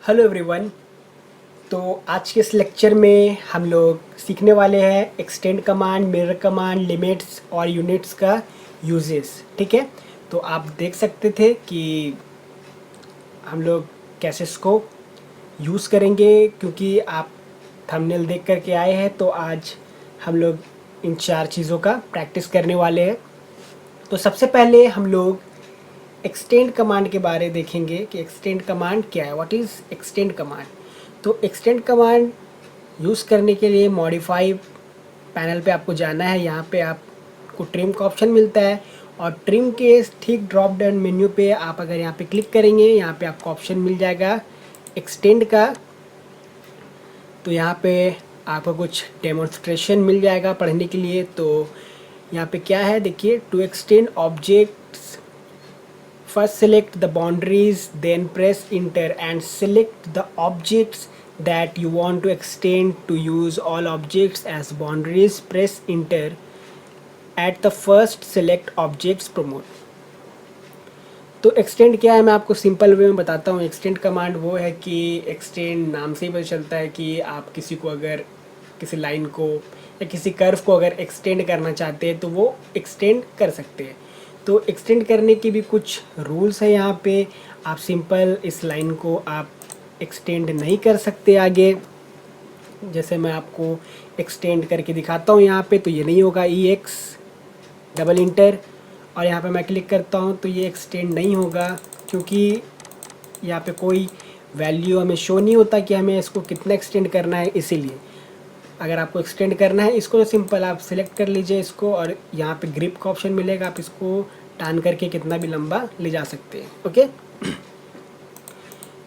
Hello everyone. तो आज के इस लेक्चर में हम लोग सीखने वाले हैं extend command, mirror command, limits और यूनिट्स का यूजेस। ठीक है, तो आप देख सकते थे कि हम लोग कैसे इसको यूज़ करेंगे, क्योंकि आप थंबनेल देख कर के आए हैं। तो आज हम लोग इन चार चीज़ों का प्रैक्टिस करने वाले हैं। तो सबसे पहले हम लोग एक्सटेंड कमांड के बारे देखेंगे कि एक्सटेंड कमांड क्या है, व्हाट इज़ एक्सटेंड कमांड। तो एक्सटेंड कमांड यूज़ करने के लिए मॉडिफाई पैनल पे आपको जाना है। यहाँ पे आपको ट्रिम का ऑप्शन मिलता है और ट्रिम के ठीक ड्रॉप डाउन मेन्यू पे आप अगर यहाँ पे क्लिक करेंगे, यहाँ पे आपको ऑप्शन मिल जाएगा एक्सटेंड का। तो यहाँ पे आपको कुछ डेमोन्स्ट्रेशन मिल जाएगा पढ़ने के लिए। तो यहाँ पे क्या है देखिए, to extend objects first select the boundaries, then press enter and select the objects that you want to extend. To use all objects as boundaries, press enter. At the first select objects promote. तो extend क्या है, मैं आपको simple way में बताता हूँ। Extend command वो है कि एक्सटेंड नाम से ही पता चलता है कि आप किसी को अगर किसी लाइन को या किसी कर्व को अगर एक्सटेंड करना चाहते हैं तो वो एक्सटेंड कर सकते हैं। तो एक्सटेंड करने के भी कुछ रूल्स है यहाँ पे। आप सिंपल इस लाइन को आप एक्सटेंड नहीं कर सकते आगे। जैसे मैं आपको एक्सटेंड करके दिखाता हूँ यहाँ पे, तो ये नहीं होगा। EX डबल इंटर और यहाँ पे मैं क्लिक करता हूँ तो ये एक्सटेंड नहीं होगा, क्योंकि यहाँ पे कोई वैल्यू हमें शो नहीं होता कि हमें इसको कितना एक्सटेंड करना है। इसीलिए अगर आपको एक्सटेंड करना है इसको तो सिंपल आप सिलेक्ट कर लीजिए इसको, और यहाँ पे ग्रिप का ऑप्शन मिलेगा, आप इसको टान करके कितना भी लंबा ले जा सकते हैं। ओके,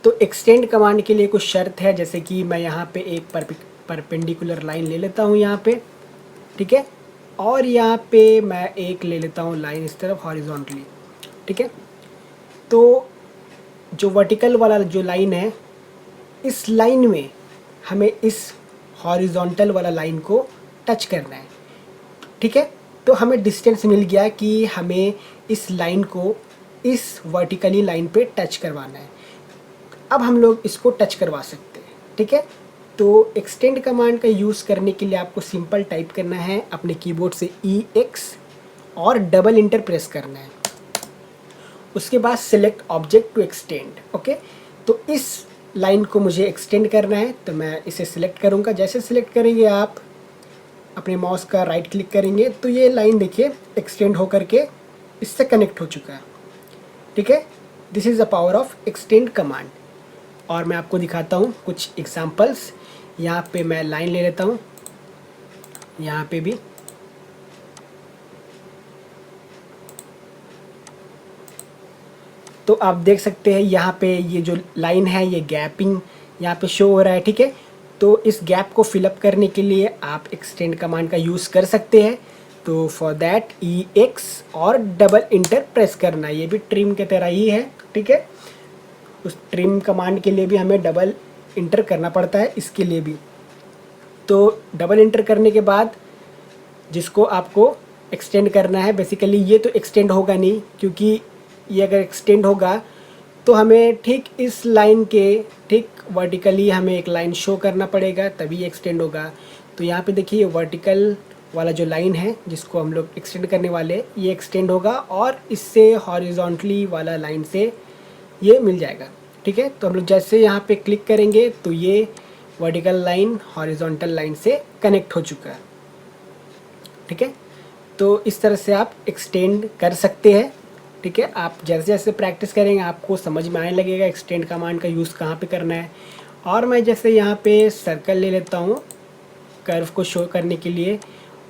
तो एक्सटेंड कमांड के लिए कुछ शर्त है, जैसे कि मैं यहाँ पे एक परपेंडिकुलर लाइन ले लेता हूँ यहाँ पे, ठीक है, और यहाँ पे मैं एक ले लेता हूँ लाइन इस तरफ हॉरिजॉन्टली। ठीक है, तो जो वर्टिकल वाला जो लाइन है, इस लाइन में हमें इस हॉरिजॉन्टल वाला लाइन को टच करना है। ठीक है, तो हमें डिस्टेंस मिल गया कि हमें इस लाइन को इस वर्टिकली लाइन पे टच करवाना है। अब हम लोग इसको टच करवा सकते हैं। ठीक है, तो एक्सटेंड कमांड का यूज़ करने के लिए आपको सिंपल टाइप करना है अपने कीबोर्ड से EX और डबल इंटर प्रेस करना है। उसके बाद select object to extend. Okay, तो इस लाइन को मुझे एक्सटेंड करना है, तो मैं इसे सिलेक्ट करूँगा। जैसे सिलेक्ट करेंगे आप अपने माउस का राइट क्लिक करेंगे तो ये लाइन देखिए एक्सटेंड होकर के इससे कनेक्ट हो चुका है। ठीक है, this is the power of extend command. और मैं आपको दिखाता हूँ कुछ एग्जांपल्स। यहाँ पे मैं लाइन ले लेता हूँ, यहाँ पे भी तो आप देख सकते हैं यहाँ पे ये जो लाइन है ये गैपिंग यहाँ पे शो हो रहा है। ठीक है, तो इस गैप को फिलअप करने के लिए आप एक्सटेंड कमांड का यूज़ कर सकते हैं। तो फॉर दैट EX और डबल इंटर प्रेस करना, ये भी ट्रिम के तरह ही है। ठीक है, उस ट्रिम कमांड के लिए भी हमें डबल इंटर करना पड़ता है, इसके लिए भी। तो डबल इंटर करने के बाद जिसको आपको एक्सटेंड करना है, बेसिकली ये तो एक्सटेंड होगा नहीं, क्योंकि ये अगर एक्सटेंड होगा तो हमें ठीक इस लाइन के ठीक वर्टिकली हमें एक लाइन शो करना पड़ेगा, तभी ये एक्सटेंड होगा। तो यहाँ पे देखिए वर्टिकल वाला जो लाइन है जिसको हम लोग एक्सटेंड करने वाले, ये एक्सटेंड होगा और इससे हॉरिजॉन्टली वाला लाइन से ये मिल जाएगा। ठीक है, तो हम लोग जैसे यहाँ पे क्लिक करेंगे तो ये वर्टिकल लाइन हॉरिजॉन्टल लाइन से कनेक्ट हो चुका है। ठीक है, तो इस तरह से आप एक्सटेंड कर सकते हैं। ठीक है, आप जैसे जैसे प्रैक्टिस करेंगे आपको समझ में आने लगेगा एक्सटेंड कमांड का यूज़ कहाँ पे करना है। और मैं जैसे यहाँ पे सर्कल ले लेता हूँ कर्व को शो करने के लिए,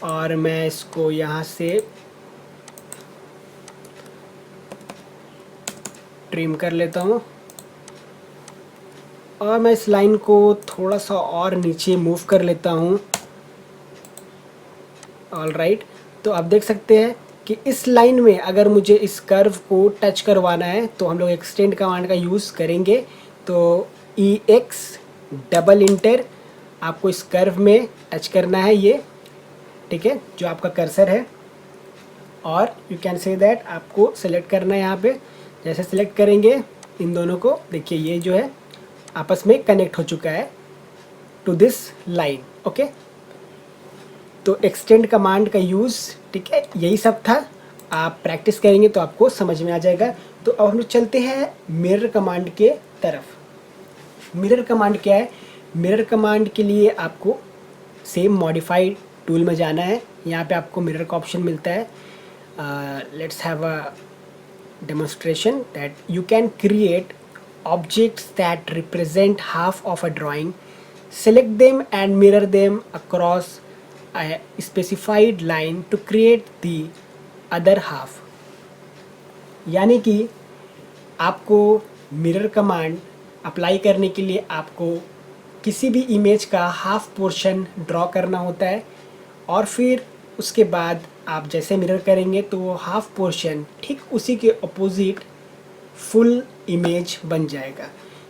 और मैं इसको यहाँ से ट्रिम कर लेता हूँ और मैं इस लाइन को थोड़ा सा और नीचे मूव कर लेता हूँ। ऑल राइट, तो आप देख सकते हैं कि इस लाइन में अगर मुझे इस कर्व को टच करवाना है तो हम लोग एक्सटेंड कमांड का यूज़ करेंगे। तो EX डबल इंटर, आपको इस कर्व में टच करना है ये। ठीक है, जो आपका कर्सर है, और यू कैन से दैट आपको सेलेक्ट करना है यहाँ पे। जैसे सेलेक्ट करेंगे इन दोनों को, देखिए ये जो है आपस में कनेक्ट हो चुका है टू दिस लाइन। ओके, तो एक्सटेंड कमांड का यूज़, ठीक है, यही सब था। आप प्रैक्टिस करेंगे तो आपको समझ में आ जाएगा। तो अब हम लोग चलते हैं मिरर कमांड के तरफ। मिरर कमांड क्या है? मिरर कमांड के लिए आपको सेम मॉडिफाइड टूल में जाना है। यहाँ पे आपको मिरर का ऑप्शन मिलता है। Let's have a demonstration that you can create objects that represent half of a drawing. Select them and mirror them across a specified line to create the other half. यानी कि आपको mirror command apply करने के लिए आपको किसी भी image का हाफ पोर्शन ड्रॉ करना होता है, और फिर उसके बाद आप जैसे मिरर करेंगे तो वो हाफ पोर्शन ठीक उसी के अपोजिट फुल इमेज बन जाएगा।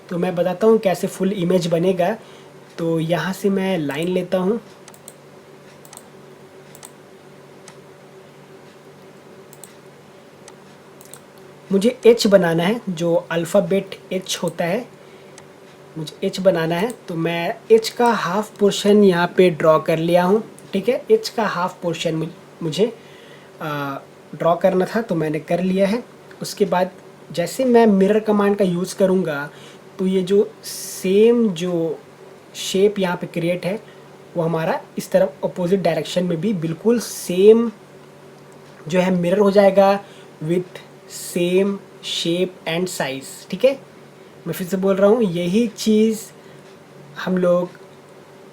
तो मैं बताता हूँ कैसे फुल इमेज बनेगा। तो यहाँ से मैं लाइन लेता हूँ, मुझे एच बनाना है, जो अल्फ़ाबेट एच होता है, मुझे एच बनाना है। तो मैं एच का हाफ पोर्शन यहाँ पे ड्रॉ कर लिया हूँ। ठीक है, एच का हाफ पोर्शन मुझे ड्रॉ करना था, तो मैंने कर लिया है। उसके बाद जैसे मैं मिरर कमांड का यूज़ करूँगा तो ये जो सेम जो शेप यहाँ पे क्रिएट है वो हमारा इस तरफ अपोजिट डायरेक्शन में भी बिल्कुल सेम जो है मिरर हो जाएगा with same shape and size. ठीक है, मैं फिर से बोल रहा हूँ, यही चीज़ हम लोग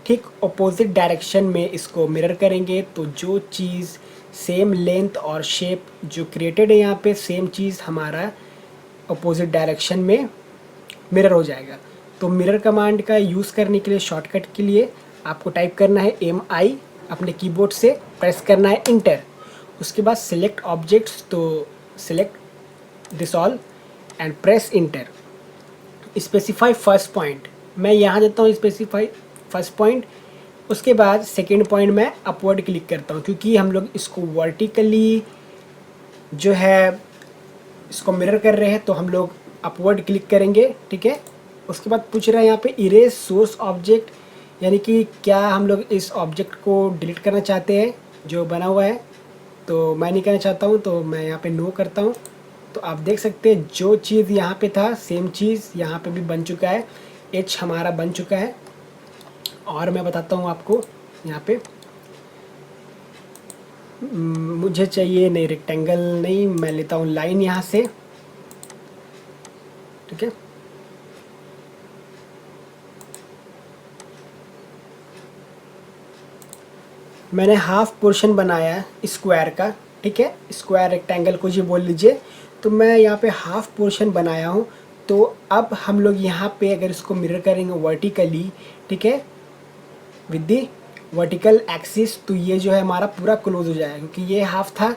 ठीक अपोजिट डायरेक्शन में इसको मिरर करेंगे तो जो चीज़ सेम लेंथ और शेप जो क्रिएटेड है यहाँ पे, सेम चीज़ हमारा अपोजिट डायरेक्शन में मिरर हो जाएगा। तो मिरर कमांड का यूज़ करने के लिए शॉर्टकट के लिए आपको टाइप करना है MI, अपने कीबोर्ड से प्रेस करना है इंटर। उसके बाद सिलेक्ट ऑब्जेक्ट्स, तो select this all and press inter. Specify first point, मैं यहाँ देता हूँ स्पेसिफाई फर्स्ट पॉइंट। उसके बाद सेकेंड पॉइंट मैं अपवर्ड क्लिक करता हूँ, क्योंकि हम लोग इसको वर्टिकली जो है इसको मिरर कर रहे हैं तो हम लोग अपवर्ड क्लिक करेंगे। ठीक है, उसके बाद पूछ रहा है यहाँ पे इरेज सोर्स ऑब्जेक्ट, यानी कि क्या हम लोग इस ऑब्जेक्ट को डिलीट करना चाहते हैं जो बना हुआ है। तो मैं नहीं करना चाहता हूँ, तो मैं यहाँ पे नो करता हूँ। तो आप देख सकते हैं जो चीज़ यहाँ पे था सेम चीज़ यहाँ पे भी बन चुका है, एच हमारा बन चुका है। और मैं बताता हूँ आपको यहाँ पे मुझे चाहिए नहीं रेक्टेंगल नहीं, मैं लेता हूँ लाइन यहाँ से। ठीक है, मैंने हाफ पोर्शन बनाया स्क्वायर का। ठीक है, स्क्वायर रेक्टेंगल को जी बोल लीजिए। तो मैं यहाँ पे हाफ पोर्शन बनाया हूँ। तो अब हम लोग यहाँ पे अगर इसको मिरर करेंगे वर्टिकली, ठीक है, विद दी वर्टिकल एक्सिस, तो ये जो है हमारा पूरा क्लोज हो जाएगा, क्योंकि ये हाफ था।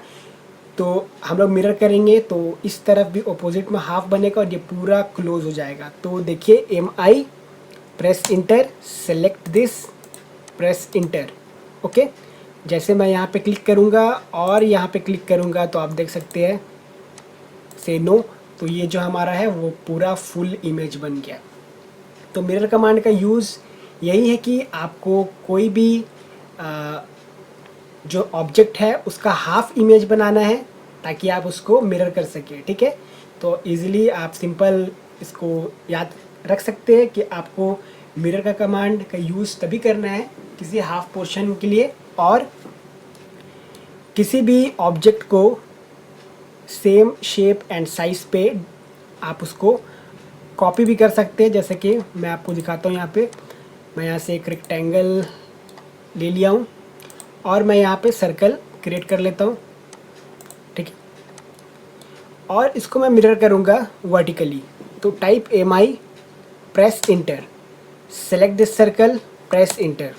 तो हम लोग मिरर करेंगे तो इस तरफ भी अपोजिट में हाफ बनेगा और ये पूरा क्लोज हो जाएगा। तो देखिए MI, press enter, select this, press inter. Okay, जैसे मैं यहाँ पे क्लिक करूँगा और यहाँ पे क्लिक करूँगा तो आप देख सकते हैं से नो, तो ये जो हमारा है वो पूरा फुल इमेज बन गया। तो मिरर कमांड का यूज़ यही है कि आपको कोई भी जो ऑब्जेक्ट है उसका हाफ इमेज बनाना है ताकि आप उसको मिरर कर सकें। ठीक है, तो इजीली आप सिंपल इसको याद रख सकते हैं कि आपको मिरर का कमांड का यूज़ तभी करना है किसी हाफ पोर्शन के लिए, और किसी भी ऑब्जेक्ट को सेम शेप एंड साइज़ पे आप उसको कॉपी भी कर सकते हैं। जैसे कि मैं आपको दिखाता हूँ, यहाँ पे मैं यहाँ से एक रेक्टेंगल ले लिया हूँ और मैं यहाँ पे सर्कल क्रिएट कर लेता हूँ। ठीक है, और इसको मैं मिरर करूँगा वर्टिकली। तो type MI, press enter, select this circle, press inter.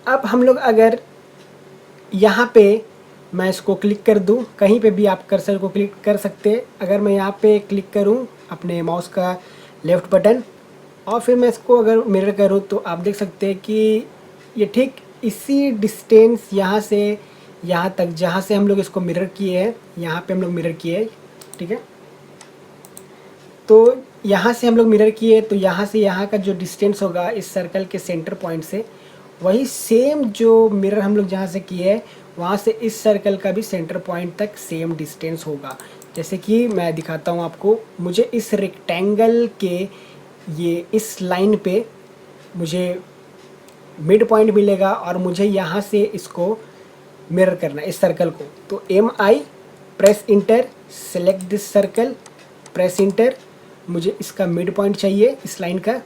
अब हम लोग अगर यहाँ पे मैं इसको क्लिक कर दूँ, कहीं पे भी आप कर्सर को क्लिक कर सकते हैं। अगर मैं यहाँ पे क्लिक करूँ अपने माउस का लेफ़्ट बटन और फिर मैं इसको अगर मिरर करूँ तो आप देख सकते हैं कि ये ठीक इसी डिस्टेंस यहाँ से यहाँ तक जहाँ से हम लोग इसको मिरर किए हैं, यहाँ पे हम लोग मिरर किए हैं। ठीक है, तो यहाँ से हम लोग मिरर किए तो यहाँ से यहाँ का जो डिस्टेंस होगा इस सर्कल के सेंटर पॉइंट से, वही सेम जो मिरर हम लोग जहाँ से किए हैं वहाँ से इस सर्कल का भी सेंटर पॉइंट तक सेम डिस्टेंस होगा। जैसे कि मैं दिखाता हूँ आपको, मुझे इस रेक्टेंगल के ये इस लाइन पे मुझे मिड पॉइंट मिलेगा और मुझे यहाँ से इसको मिरर करना है इस सर्कल को। तो M I, press enter, select this circle, press enter, मुझे इसका मिड पॉइंट चाहिए इस लाइन का।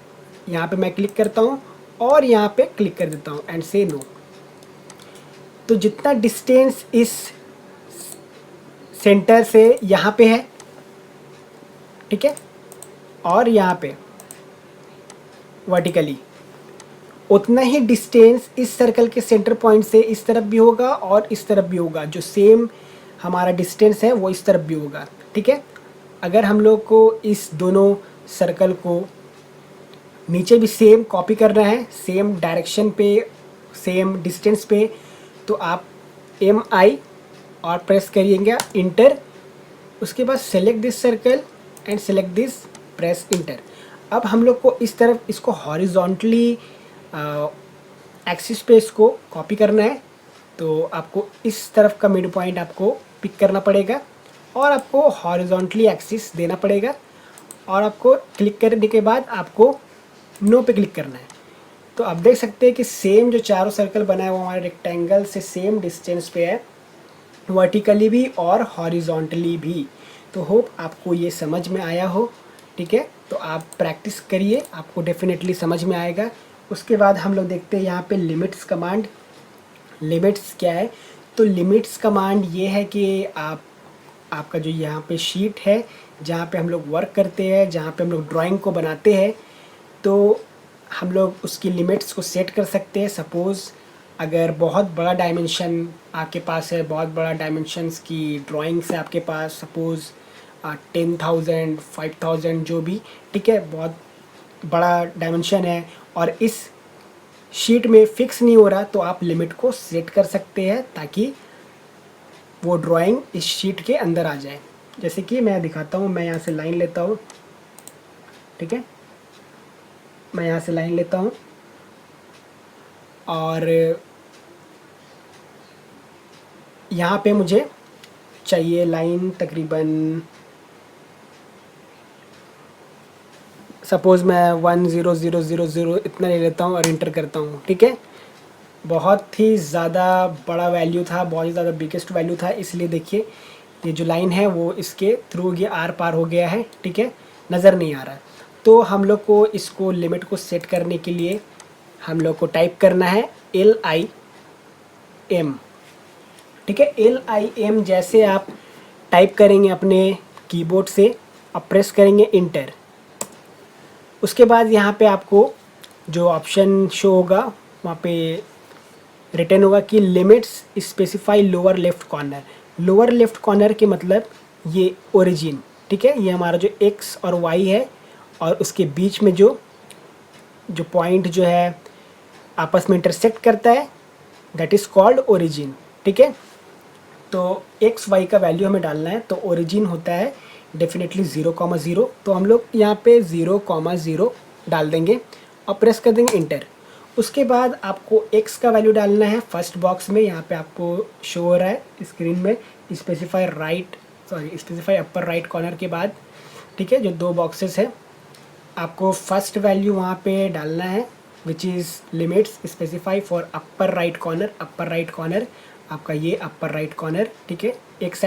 यहाँ पे मैं क्लिक करता हूँ और यहाँ पे क्लिक कर देता हूँ एंड से नो। तो जितना डिस्टेंस इस सेंटर से यहाँ पे है, ठीक है, और यहाँ पे वर्टिकली उतना ही डिस्टेंस इस सर्कल के सेंटर पॉइंट से इस तरफ भी होगा और इस तरफ भी होगा। जो सेम हमारा डिस्टेंस है वो इस तरफ भी होगा, ठीक है। अगर हम लोग को इस दोनों सर्कल को नीचे भी सेम कॉपी करना है, सेम डायरेक्शन पे, सेम डिस्टेंस पे, तो आप एम आई और प्रेस करिएगा इंटर, उसके बाद select this circle and select this, press inter. अब हम लोग को इस तरफ इसको हॉरिजॉन्टली एक्सिस पे इसको कॉपी करना है, तो आपको इस तरफ का मिड पॉइंट आपको पिक करना पड़ेगा और आपको हॉरिजॉन्टली एक्सिस देना पड़ेगा और आपको क्लिक करने के बाद आपको नो पे क्लिक करना है। तो आप देख सकते हैं कि सेम जो चारों सर्कल बना है वो हमारे रेक्टेंगल से सेम डिस्टेंस पे है, वर्टिकली भी और हॉरिजॉन्टली भी। तो होप आपको ये समझ में आया हो, ठीक है। तो आप प्रैक्टिस करिए, आपको डेफिनेटली समझ में आएगा। उसके बाद हम लोग देखते हैं यहाँ पे लिमिट्स कमांड। लिमिट्स क्या है? तो लिमिट्स कमांड ये है कि आपका जो यहाँ पे शीट है जहाँ पे हम लोग वर्क करते हैं, जहाँ पे हम लोग ड्राइंग को बनाते हैं, तो हम लोग उसकी लिमिट्स को सेट कर सकते हैं। सपोज़ अगर बहुत बड़ा डायमेंशन आपके पास है, बहुत बड़ा डायमेंशंस की ड्राइंग्स है आपके पास, सपोज़ 10,000 5,000 जो भी, ठीक है, बहुत बड़ा डायमेंशन है और इस शीट में फिक्स नहीं हो रहा, तो आप लिमिट को सेट कर सकते हैं ताकि वो ड्राइंग इस शीट के अंदर आ जाए। जैसे कि मैं दिखाता हूँ, मैं यहाँ से लाइन लेता हूँ, ठीक है, मैं यहाँ से लाइन लेता हूँ और यहाँ पे मुझे चाहिए लाइन तकरीबन, सपोज़ मैं 10000 इतना ले लेता हूँ और इंटर करता हूँ, ठीक है। बहुत ही ज़्यादा बड़ा वैल्यू था, बहुत ही ज़्यादा बिगेस्ट वैल्यू था, इसलिए देखिए ये जो लाइन है वो इसके थ्रू ये आर पार हो गया है, ठीक है, नज़र नहीं आ रहा। तो हम लोग को इसको लिमिट को सेट करने के लिए हम लोग को टाइप करना है LIM, ठीक है। LIM जैसे आप टाइप करेंगे अपने कीबोर्ड से, आप प्रेस करेंगे इंटर, उसके बाद यहाँ पे आपको जो ऑप्शन शो होगा वहाँ पे रिटर्न होगा कि limits specify lower left corner. Lower left corner के मतलब ये ओरिजिन, ठीक है, ये हमारा जो x और y है और उसके बीच में जो पॉइंट जो है आपस में इंटरसेक्ट करता है, दैट इज़ कॉल्ड ओरिजिन, ठीक है। तो x y का वैल्यू हमें डालना है, तो ओरिजिन होता है डेफिनेटली 0,0, तो हम लोग यहाँ पे 0,0 डाल देंगे और प्रेस कर देंगे इंटर। उसके बाद आपको x का वैल्यू डालना है फर्स्ट बॉक्स में, यहाँ पे आपको शो हो रहा है स्क्रीन में, स्पेसिफाई अपर राइट कॉर्नर के बाद, ठीक है, जो दो बॉक्सेस है, आपको फर्स्ट वैल्यू वहाँ पे डालना है which is limits specify for upper right corner, आपका ये अपर राइट कॉर्नर, ठीक है। एक्स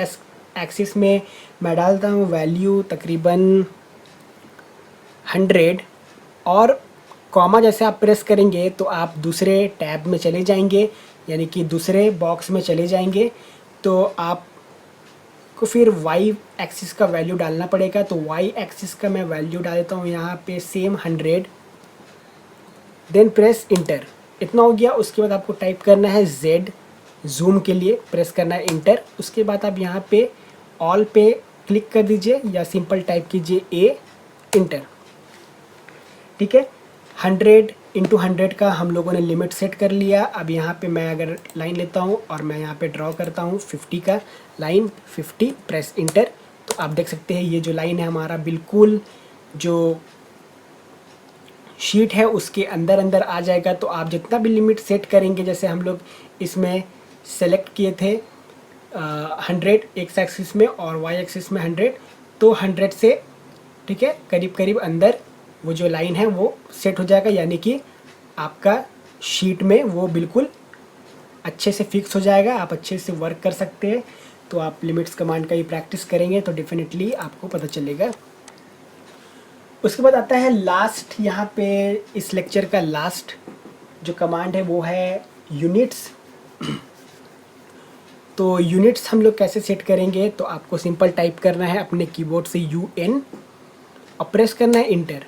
एक्सिस में मैं डालता हूँ वैल्यू तकरीबन 100 और कॉमा जैसे आप प्रेस करेंगे तो आप दूसरे टैब में चले जाएंगे, यानी कि दूसरे बॉक्स में चले जाएंगे, तो आपको फिर y एक्सिस का वैल्यू डालना पड़ेगा। तो y एक्सिस का मैं वैल्यू डाल देता हूँ यहाँ पे सेम 100, देन प्रेस इंटर, इतना हो गया। उसके बाद आपको टाइप करना है Z, जूम के लिए प्रेस करना है इंटर। उसके बाद आप यहाँ पे ऑल पे क्लिक कर दीजिए या सिंपल टाइप कीजिए A, इंटर, ठीक है। 100 × 100 का हम लोगों ने लिमिट सेट कर लिया। अब यहाँ पे मैं अगर लाइन लेता हूँ और मैं यहाँ पे ड्रॉ करता हूँ 50 का लाइन, 50, प्रेस इंटर, तो आप देख सकते हैं ये जो लाइन है हमारा बिल्कुल जो शीट है उसके अंदर अंदर आ जाएगा। तो आप जितना भी लिमिट सेट करेंगे, जैसे हम लोग इसमें सेलेक्ट किए थे 100 एक्स एक्सिस में और वाई एक्सिस में 100, तो 100 से ठीक है करीब करीब अंदर वो जो लाइन है वो सेट हो जाएगा, यानी कि आपका शीट में वो बिल्कुल अच्छे से फिक्स हो जाएगा, आप अच्छे से वर्क कर सकते हैं। तो आप लिमिट्स कमांड का ही प्रैक्टिस करेंगे तो डेफिनेटली आपको पता चलेगा। उसके बाद आता है लास्ट, यहाँ पे इस लेक्चर का लास्ट जो कमांड है वो है यूनिट्स। तो यूनिट्स हम लोग कैसे सेट करेंगे, तो आपको सिंपल टाइप करना है अपने कीबोर्ड से UN और प्रेस करना है इंटर।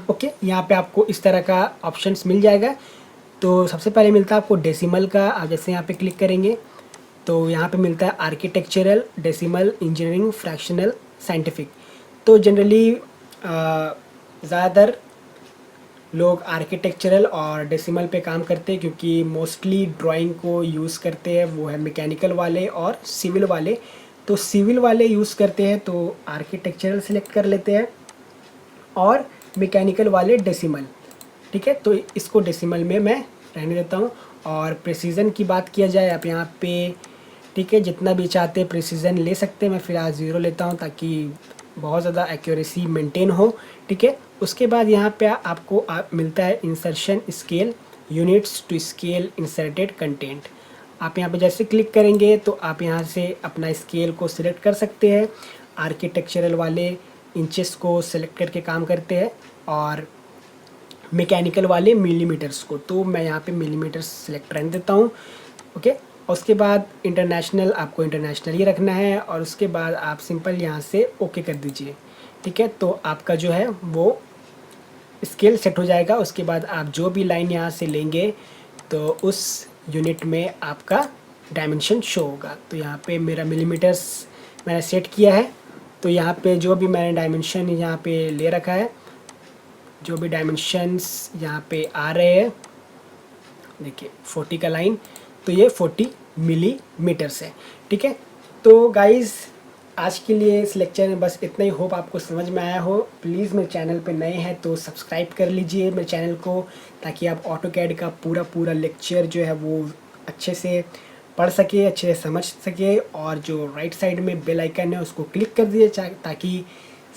ओके, यहाँ पे आपको इस तरह का ऑप्शंस मिल जाएगा। तो सबसे पहले मिलता है आपको डेसिमल का, आप जैसे यहाँ पे क्लिक करेंगे तो यहाँ पे मिलता है architectural, decimal, engineering, fractional, scientific. तो जनरली ज़्यादातर लोग आर्किटेक्चरल और डेसिमल पे काम करते हैं, क्योंकि मोस्टली ड्राइंग को यूज़ करते हैं वो है मैकेनिकल वाले और सिविल वाले। तो सिविल वाले यूज़ करते हैं तो आर्किटेक्चरल सेलेक्ट कर लेते हैं और मैकेनिकल वाले डेसिमल। ठीक है, तो इसको डेसिमल में मैं रहने देता हूँ। और प्रिसीजन की बात किया जाए, आप यहाँ पे ठीक है जितना भी चाहते हैं प्रिसीजन ले सकते हैं। मैं फ़िलहाल 0 लेता हूँ ताकि बहुत ज़्यादा एक्यूरेसी मेंटेन हो। ठीक है, उसके बाद यहाँ पे आपको मिलता है insertion scale, units to scale inserted content. आप यहाँ पे जैसे क्लिक करेंगे तो आप यहाँ से अपना स्केल को सिलेक्ट कर सकते हैं। आर्किटेक्चरल वाले इंचेस को सिलेक्ट करके काम करते हैं और मैकेनिकल वाले मिलीमीटर्स को, तो मैं यहाँ पे मिलीमीटर्स सिलेक्ट रहने देता हूँ। ओके, और उसके बाद इंटरनेशनल आपको इंटरनेशनल ही रखना है और उसके बाद आप सिंपल यहाँ से ओके कर दीजिए। ठीक है, तो आपका जो है वो स्केल सेट हो जाएगा। उसके बाद आप जो भी लाइन यहाँ से लेंगे तो उस यूनिट में आपका डायमेंशन शो होगा। तो यहाँ पे मेरा मिलीमीटर्स मैंने सेट किया है, तो यहाँ पे जो भी मैंने डायमेंशन यहाँ पे ले रखा है, जो भी डायमेंशंस यहाँ पे आ रहे हैं, देखिए 40 का लाइन, तो ये 40 मिलीमीटर्स है। ठीक है, तो गाइज़ आज के लिए इस लेक्चर में बस इतना ही। होप आपको समझ में आया हो। प्लीज़ मेरे चैनल पे नए हैं तो सब्सक्राइब कर लीजिए मेरे चैनल को, ताकि आप ऑटोकैड का पूरा लेक्चर जो है वो अच्छे से पढ़ सके, अच्छे से समझ सके। और जो राइट साइड में बेल आइकन है उसको क्लिक कर दीजिए ताकि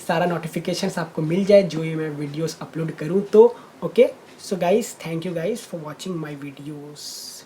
सारा नोटिफिकेशंस आपको मिल जाए जो ये मैं वीडियोस अपलोड करूँ तो। Okay, so guys, thank you guys for watching my videos.